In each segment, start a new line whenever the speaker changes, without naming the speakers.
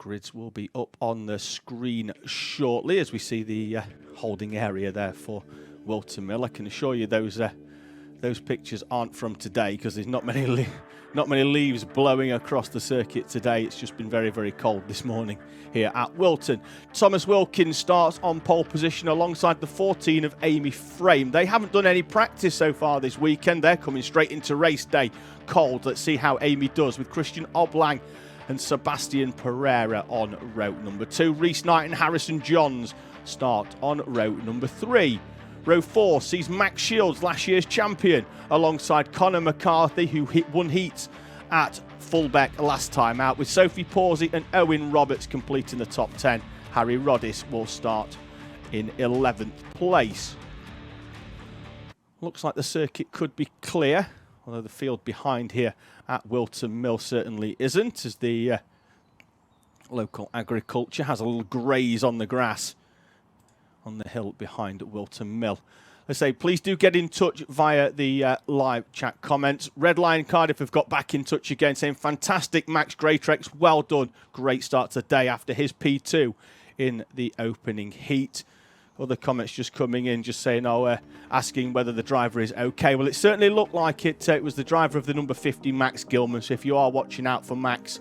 grids will be up on the screen shortly as we see the holding area there for Whilton Mill. I can assure you those pictures aren't from today because there's not many leaves blowing across the circuit today. It's just been very, very cold this morning here at Whilton. Thomas Wilkins starts on pole position alongside the 14 of Amy Frame. They haven't done any practice so far this weekend. They're coming straight into race day cold. Let's see how Amy does with Christian Oblang and Sebastian Pereira on row number 2. Reese Knight and Harrison Johns start on row number 3. Row 4 sees Max Shields, last year's champion, alongside Connor McCarthy, who won heats at Fullbeck last time out, with Sophie Pawsey and Owen Roberts completing the top 10. Harry Roddis will start in 11th place. Looks like the circuit could be clear, although the field behind here at Whilton Mill certainly isn't, as the local agriculture has a little graze on the grass on the hill behind Whilton Mill. I say, please do get in touch via the live chat comments. Red Lion Cardiff have got back in touch again, saying, fantastic, Max Greatrex, well done. Great start today after his P2 in the opening heat. Other comments just coming in, just saying, asking whether the driver is okay. Well, it certainly looked like it. It was the driver of the number 50, Max Gilman. So if you are watching out for Max,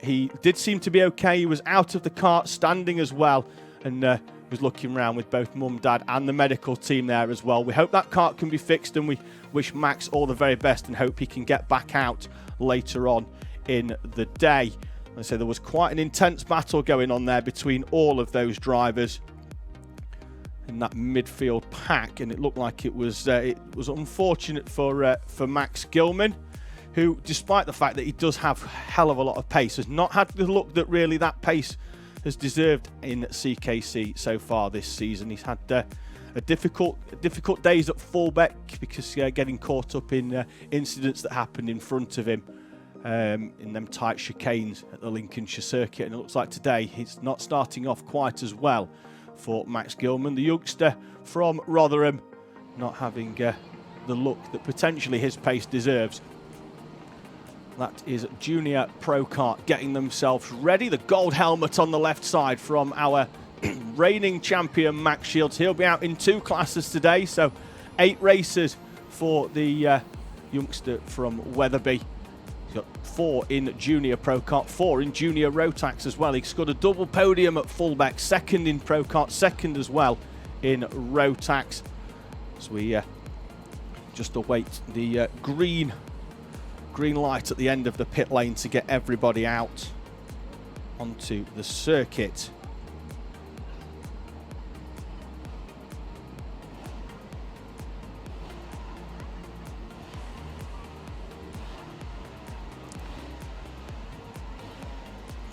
he did seem to be okay. He was out of the cart, standing as well, and was looking around with both mum, dad and the medical team there as well. We hope that cart can be fixed, and we wish Max all the very best and hope he can get back out later on in the day. I say there was quite an intense battle going on there between all of those drivers in that midfield pack, and it looked like it was unfortunate for Max Gilman, who, despite the fact that he does have a hell of a lot of pace, has not had the look that really that pace has deserved in CKC so far this season. He's had a difficult days at Fullbeck because getting caught up in incidents that happened in front of him in them tight chicanes at the Lincolnshire circuit, and it looks like today he's not starting off quite as well for Max Gilman, the youngster from Rotherham, not having the look that potentially his pace deserves. That is Junior Pro Kart getting themselves ready. The gold helmet on the left side from our reigning champion Max Shields. He'll be out in 2 classes today, so 8 races for the youngster from Wetherby. He's got 4 in Junior Pro Kart, 4 in Junior Rotax as well. He's got a double podium at Fullbeck, 2nd in Pro Kart, 2nd as well in Rotax. So we just await the green light at the end of the pit lane to get everybody out onto the circuit.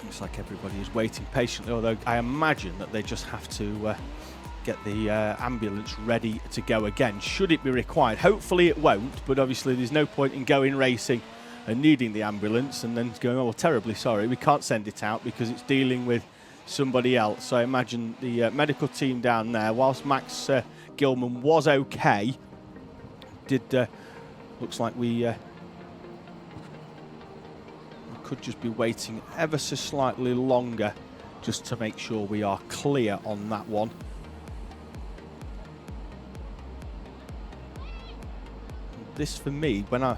Looks like everybody is waiting patiently, although I imagine that they just have to get the ambulance ready to go again, should it be required. Hopefully it won't, but obviously there's no point in going racing and needing the ambulance and then going, oh, well, terribly sorry, we can't send it out because it's dealing with somebody else. So I imagine the medical team down there, whilst Max Gilman was okay, looks like we could just be waiting ever so slightly longer just to make sure we are clear on that one. This for me, when I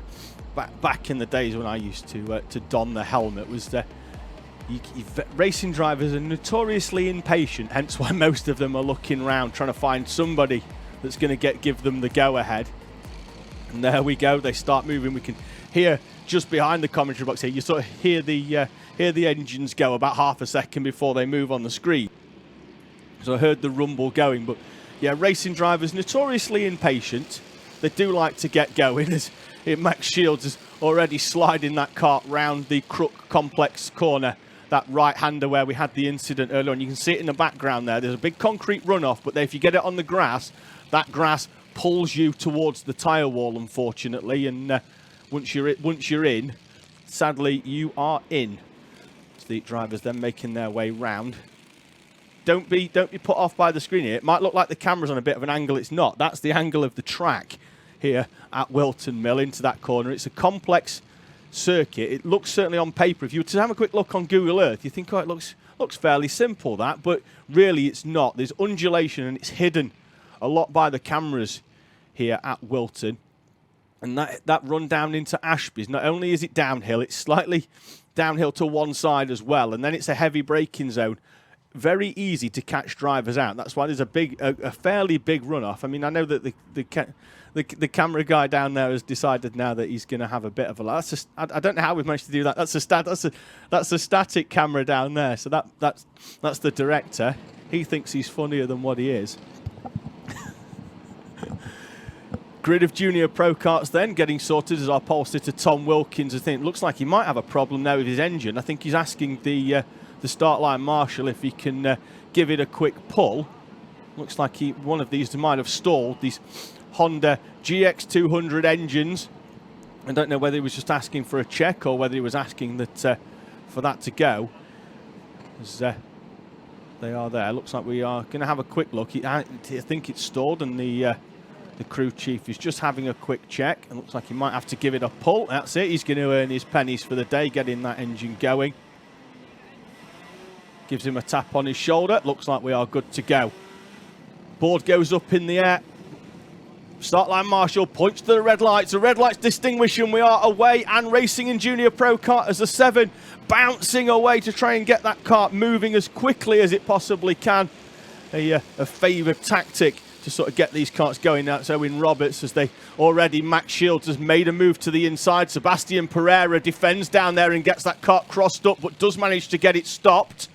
back in the days when I used to don the helmet, was that racing drivers are notoriously impatient, hence why most of them are looking around trying to find somebody that's going to give them the go ahead. And there we go, they start moving. We can hear just behind the commentary box here, you sort of hear the engines go about half a second before they move on the screen. So I heard the rumble going, but yeah, racing drivers notoriously impatient. They do like to get going, as Max Shields is already sliding that kart round the Crook Complex corner, that right-hander where we had the incident earlier on. You can see it in the background there. There's a big concrete runoff, but if you get it on the grass, that grass pulls you towards the tyre wall, unfortunately, and once you're in, sadly, you are in. So the drivers then making their way round. Don't be put off by the screen here. It might look like the camera's on a bit of an angle. It's not. That's the angle of the track here at Whilton Mill into that corner. It's a complex circuit, it looks certainly on paper. If you were to have a quick look on Google Earth, you think, oh, it looks fairly simple, that, but really it's not. There's undulation and it's hidden a lot by the cameras here at Whilton. And that run down into Ashby's, not only is it downhill, it's slightly downhill to one side as well, and then it's a heavy braking zone. Very easy to catch drivers out. That's why there's a fairly big runoff. I mean, I know that the camera guy down there has decided now that he's going to have a bit of a. I don't know how we've managed to do that. That's a static camera down there. So that's the director. He thinks he's funnier than what he is. Grid of junior pro karts then getting sorted as our pole sitter Tom Wilkins. I think it looks like he might have a problem now with his engine. I think he's asking the start line marshal if he can give it a quick pull. Looks like one of these might have stalled. These Honda GX200 engines. I don't know whether he was just asking for a check or whether he was asking that for that to go. As, they are there. Looks like we are going to have a quick look. I think it's stalled, and the crew chief is just having a quick check. And looks like he might have to give it a pull. That's it. He's going to earn his pennies for the day, getting that engine going. Gives him a tap on his shoulder. Looks like we are good to go. Board goes up in the air. Start line marshal points to the red lights. The red lights distinguish, and we are away and racing in junior pro kart as the 7 bouncing away to try and get that kart moving as quickly as it possibly can. A favoured tactic to sort of get these karts going. That's Owen Roberts, as Max Shields has made a move to the inside. Sebastian Pereira defends down there and gets that kart crossed up, but does manage to get it stopped.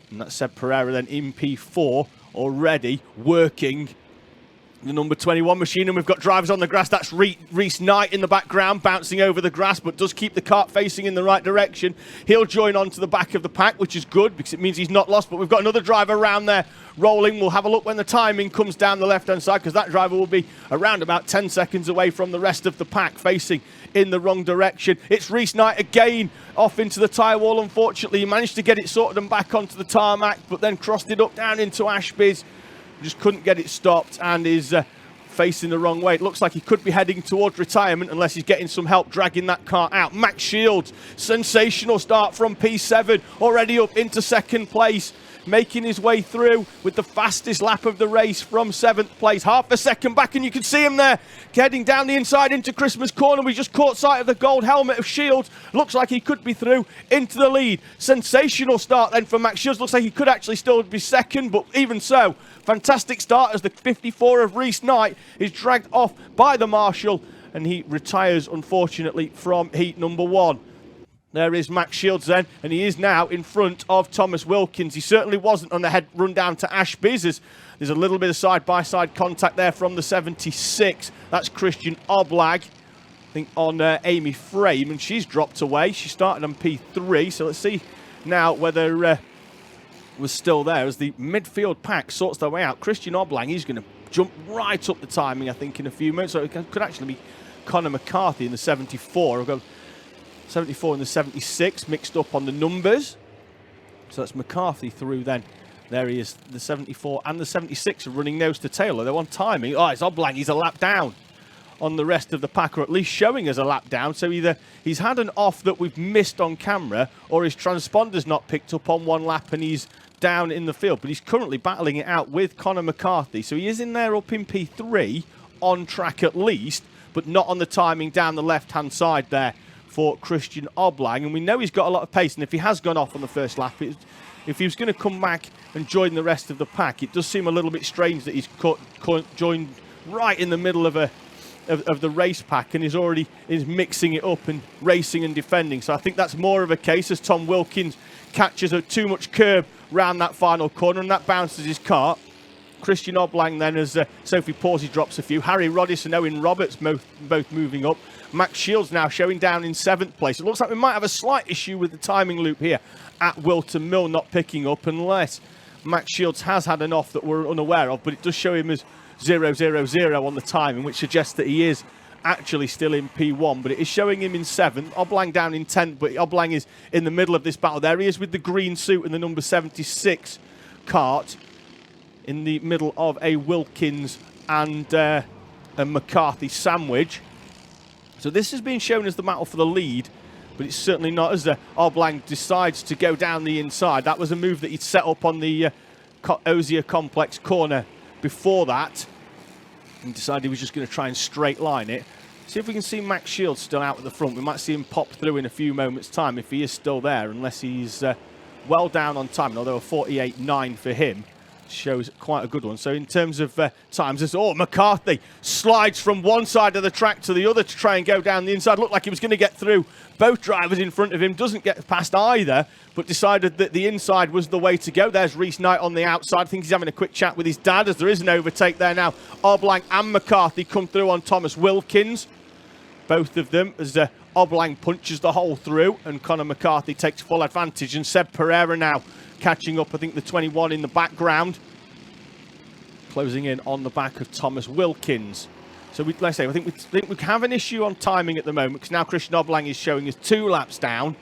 And that's Seb Pereira then in P4 already working the number 21 machine, and we've got drivers on the grass. That's Reese Knight in the background, bouncing over the grass, but does keep the kart facing in the right direction. He'll join on to the back of the pack, which is good because it means he's not lost, but we've got another driver around there rolling. We'll have a look when the timing comes down the left-hand side, because that driver will be around about 10 seconds away from the rest of the pack, facing in the wrong direction. It's Reese Knight again, off into the tyre wall. Unfortunately, he managed to get it sorted and back onto the tarmac, but then crossed it up down into Ashby's. Just couldn't get it stopped and is facing the wrong way. It looks like he could be heading towards retirement unless he's getting some help dragging that car out. Max Shields, sensational start from P7, already up into second place, making his way through with the fastest lap of the race from 7th place. Half a second back, and you can see him there heading down the inside into Christmas corner. We just caught sight of the gold helmet of Shields. Looks like he could be through into the lead. Sensational start then for Max Shields. Looks like he could actually still be second, but even so, fantastic start as the 54 of Reese Knight is dragged off by the marshal, and he retires, unfortunately, from heat number 1. There is Max Shields then, and he is now in front of Thomas Wilkins. He certainly wasn't on the head run down to Ashby's. There's a little bit of side-by-side contact there from the 76. That's Christian Oblag, I think, on Amy Frame, and she's dropped away. She started on P3, so let's see now whether was still there as the midfield pack sorts their way out. Christian Oblang, he's going to jump right up the timing, I think, in a few minutes. So it could actually be Connor McCarthy in the 74. I've got 74 and the 76 mixed up on the numbers. So that's McCarthy through then. There he is, the 74 and the 76 are running nose to tail. They're on timing. Oh, it's Oblang. He's a lap down on the rest of the pack, or at least showing us a lap down. So either he's had an off that we've missed on camera, or his transponder's not picked up on one lap and he's down in the field. But he's currently battling it out with Connor McCarthy. So he is in there up in P3, on track at least, but not on the timing down the left-hand side there for Christian Oblang. And we know he's got a lot of pace, and if he has gone off on the first lap, if he was going to come back and join the rest of the pack, it does seem a little bit strange that he's joined right in the middle of the race pack and is mixing it up and racing and defending. So I think that's more of a case as Tom Wilkins catches too much curb round that final corner, and that bounces his kart. Christian Oblang then, as Sophie Pawsey drops a few. Harry Roddis and Owen Roberts both moving up. Max Shields now showing down in 7th place. It looks like we might have a slight issue with the timing loop here at Whilton Mill not picking up, unless Max Shields has had an off that we're unaware of, but it does show him as 000 on the timing, which suggests that he is actually still in P1, but it is showing him in 7th. Oblang down in 10th, but Oblang is in the middle of this battle. There he is with the green suit and the number 76 kart in the middle of a Wilkins and a McCarthy sandwich. So this has been shown as the battle for the lead, but it's certainly not, as Oblong decides to go down the inside. That was a move that he'd set up on the Osier Complex corner before that, and decided he was just going to try and straight line it. See if we can see Max Shields still out at the front. We might see him pop through in a few moments' time if he is still there, unless he's well down on time. Although a 48.9 for him shows quite a good one. So in terms of times, McCarthy slides from one side of the track to the other to try and go down the inside. Looked like he was going to get through both drivers in front of him. Doesn't get past either, but decided that the inside was the way to go. There's Reese Knight on the outside. I think he's having a quick chat with his dad, as there is an overtake there now. Oblong and McCarthy come through on Thomas Wilkins. Both of them, as Oblong punches the hole through, and Conor McCarthy takes full advantage. And Seb Pereira now catching up, I think the 21 in the background, closing in on the back of Thomas Wilkins. So I think we have an issue on timing at the moment, because now Christian Oblong is showing us 2 laps down,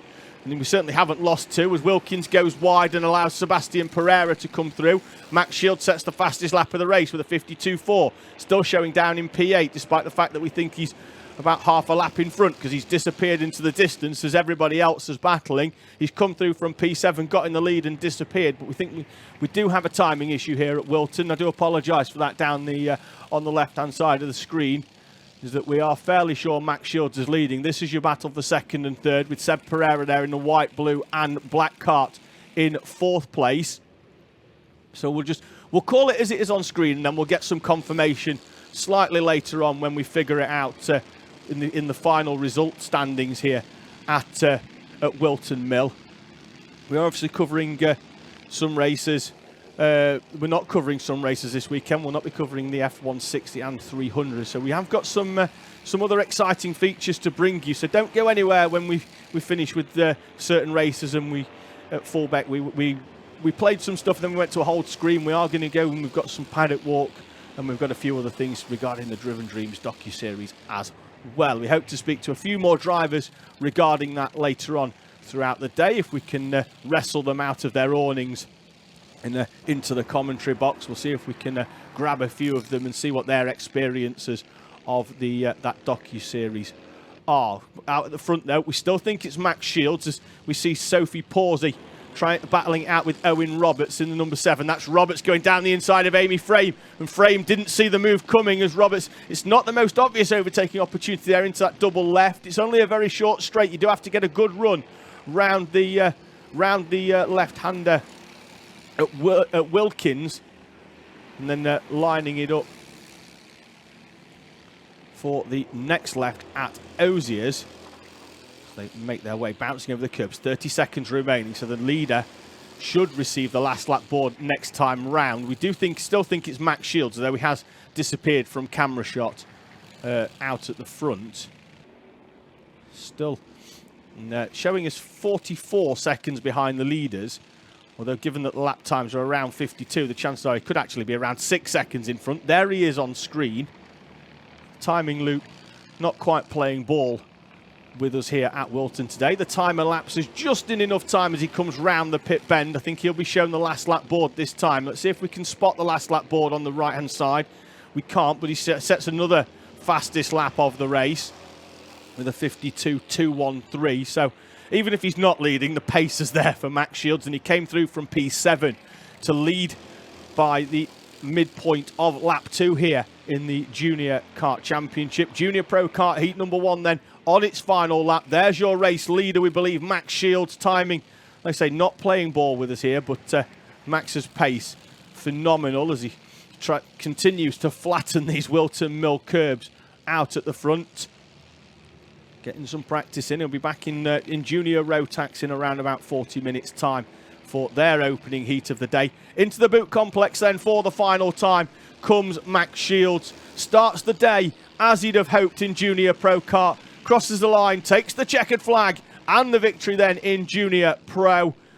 and we certainly haven't lost 2, as Wilkins goes wide and allows Sebastian Pereira to come through. Max Shields sets the fastest lap of the race with a 52.4, still showing down in P8, despite the fact that we think he's about half a lap in front, because he's disappeared into the distance as everybody else is battling. He's come through from P7, got in the lead and disappeared, but we think we do have a timing issue here at Whilton. I do apologise for that down the on the left-hand side of the screen, is that we are fairly sure Max Shields is leading. This is your battle for second and third, with Seb Pereira there in the white, blue and black Kart in 4th place. So we'll call it as it is on screen, and then we'll get some confirmation slightly later on when we figure it out in the final result standings here at Whilton Mill. We're obviously covering some races. We're not covering some races this weekend. We'll not be covering the F160 and 300. So we have got some other exciting features to bring you. So don't go anywhere when we finish with certain races. And we at fullback we played some stuff, then we went to a hold screen. We are going to go, and we've got some paddock walk, and we've got a few other things regarding the Driven Dreams docu-series as well. We hope to speak to a few more drivers regarding that later on throughout the day, if we can wrestle them out of their awnings and into the commentary box. We'll see if we can grab a few of them and see what their experiences of the that docu-series are. Out at the front, though, we still think it's Max Shields, as we see Sophie Pawsey battling out with Owen Roberts in the number 7. That's Roberts going down the inside of Amy Frame, and Frame didn't see the move coming, as Roberts, it's not the most obvious overtaking opportunity there into that double left. It's only a very short straight. You do have to get a good run round the left-hander at Wilkins, and then lining it up for the next left at Osiers. They make their way, bouncing over the curbs. 30 seconds remaining, so the leader should receive the last lap board next time round. We do still think it's Max Shields, although he has disappeared from camera shot out at the front. Still showing us 44 seconds behind the leaders, although given that the lap times are around 52, the chances are he could actually be around 6 seconds in front. There he is on screen. Timing loop not quite playing ball with us here at Whilton today. The time elapses just in enough time as he comes round the pit bend. I think he'll be shown the last lap board this time. Let's see if we can spot the last lap board on the right-hand side. We can't, but he sets another fastest lap of the race with a 52.213. So even if he's not leading, the pace is there for Max Shields, and he came through from P7 to lead by the midpoint of lap 2 here in the Junior Kart Championship. Junior Pro Kart Heat number 1 then on its final lap. There's your race leader, we believe, Max Shields. Timing, like I say, not playing ball with us here, but Max's pace phenomenal as he continues to flatten these Whilton Mill curbs out at the front. Getting some practice in. He'll be back in Junior Rotax in around about 40 minutes time for their opening heat of the day. Into the boot complex then for the final time comes Max Shields. Starts the day as he'd have hoped in Junior Pro Kart. Crosses the line, takes the checkered flag and the victory then in Junior Pro.